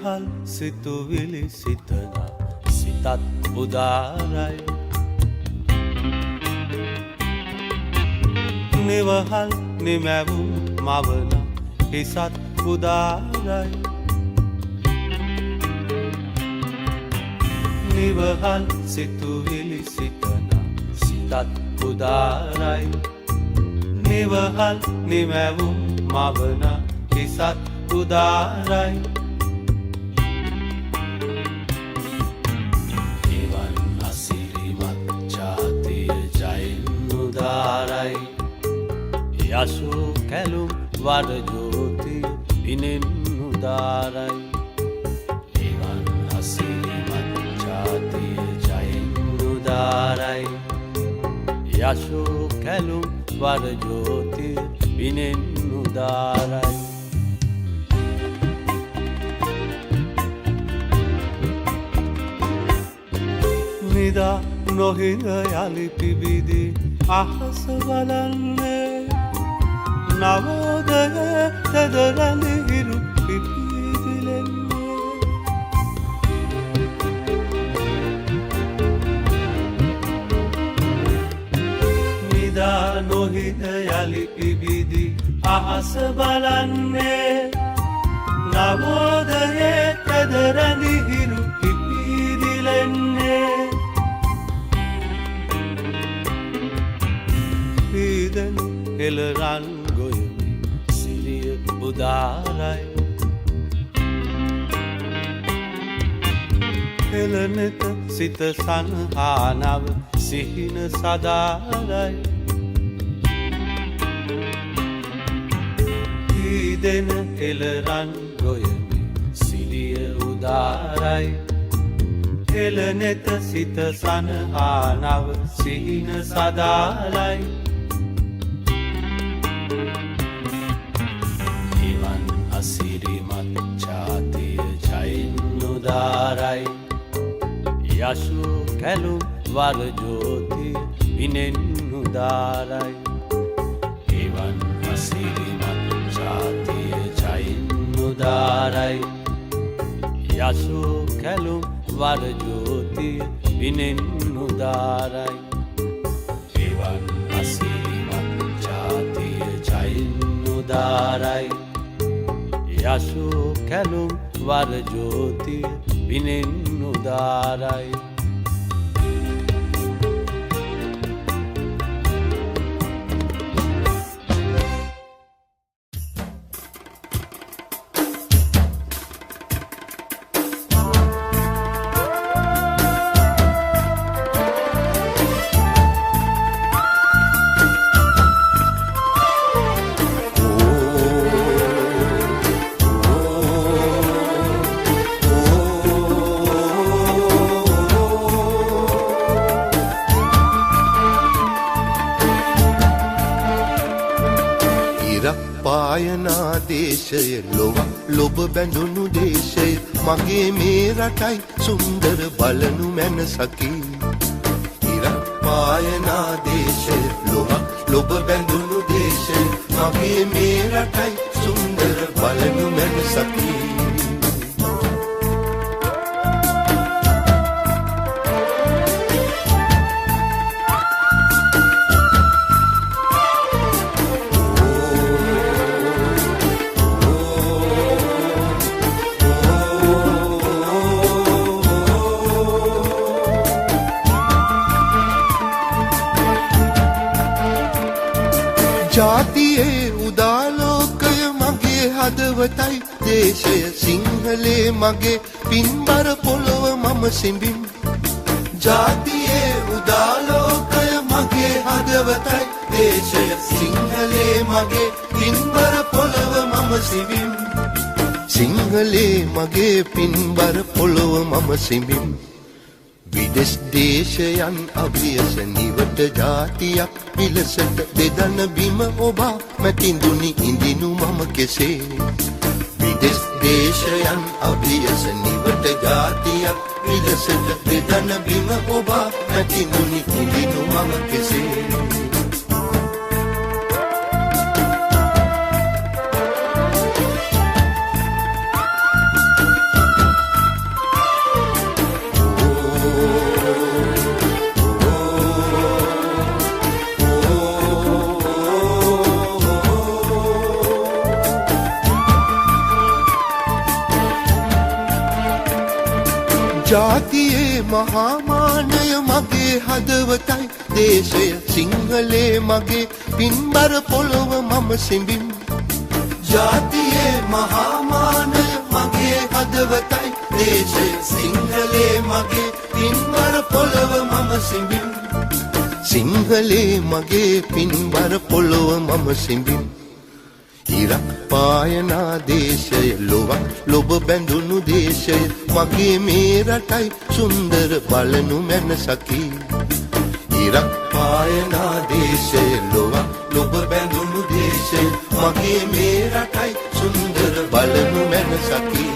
නිවහල් සිතුවිලි සිතන සිතත් උදාරයි නිවහල් නිමැවුම් මවන හිසත් උදාරයි නිවහල් සිතුවිලි සිතන සිතත් උදාරයි නිවහල් නිමැවුම් මවන හිසත් උදාරයි එවන් අසිරිමත් ජාතිය ජයෙන් උදාරයි යසු කැලුම් වර ජෝතිය දිනෙන් උදාරයි එවන් අසිරිමත් ජාතිය ජයෙන් උදාරයි යසු කැලුම් වර ජෝතිය දිනෙන් උදාරයි නිදා නොහිඳ යලි පිබිදි අහස බලන්නේ නවෝදය තෙදරැඳි හිරු පිපිදිලෙන්නේ නිදා නොහිඳ යලි පිබිදි අහස බලන්නේ නවෝදය තෙදරැඳි හිරු පිපිදිලෙන්නේ පීදෙන එළරන් ගොයමි සිරිය උදාරයි එළනෙත සිත සන්හානව සිහින සදාරයි පීදෙන එළරන් ගොයමි සිරිය උදාරයි එළනෙත සිත සන්හානව සිහින සදාරයි අසිරිමත් ජාතිය ජයෙන් උදාරයි යසු කැලුම් වර ජෝතිය විනෙන් උදාරයි එවන් අසිරිමත් ජාතිය ජයෙන් උදාරයි යසු කැලුම් වර ජෝතිය විනෙන් උදාරයි එවන් අසිරිමත් ජාතිය ජයෙන් උදාරයි යසු කැලුම් වර ජෝතිය විනෙන් උදාරයි පායනා දේශය ලොව ලොබ බැඳුණු දේශය මගේ මේ රටයි සුන්දර බලනු මැනසකි ඉරක් පායනා දේශය ලොව ලොබ බැඳුණු දේශය මගේ මේ රටයි සුන්දර බලනු මැනසකි ජාතියේ උදාලෝකය මගේ හදවතයි දේශය සිංහලේ මගේ පින්බර පොළොව මම සිඹින් ජාතියේ උදාලෝකය මගේ හදවතයි දේශය සිංහලේ මගේ පින්බර පොළොව මම සිඹින් සිංහලේ මගේ පින්බර පොළොව මම සිඹින් විදෙස් දේශයන් අභියස නිවට ජාතියක් පිලසට දෙදන බිම ඔබා මැතිඳුනි ඉඳිනු මම කෙසේ විදෙස් දේශයන් අභියස නිවට ජාතියක් පිලසට දෙදන බිම ඔබා මැතිඳුනි ඉඳිනු මම කෙසේ ජාතියේ මහාමානය මගේ හදවතයි දේශය සිංහලේ මගේ පින්බර පොළොව මම සිඹින් ජාතියේ මහාමානය මගේ හදවතයි දේශය සිංහලේ මගේ පින්බර පොළොව මම සිඹින් සිංහලේ මගේ පින්බර පොළොව මම සිඹින් ඉරක් පායනා දේශය ලොවක් ලොබ බැඳුණු දේශය මගේ මේ රටයි සුන්දර බලනු මැනසකි ඉරක් පායනා දේශය ලොවක් ලොබ බැඳුණු දේශය මගේ මේ රටයි සුන්දර බලනු මැනසකි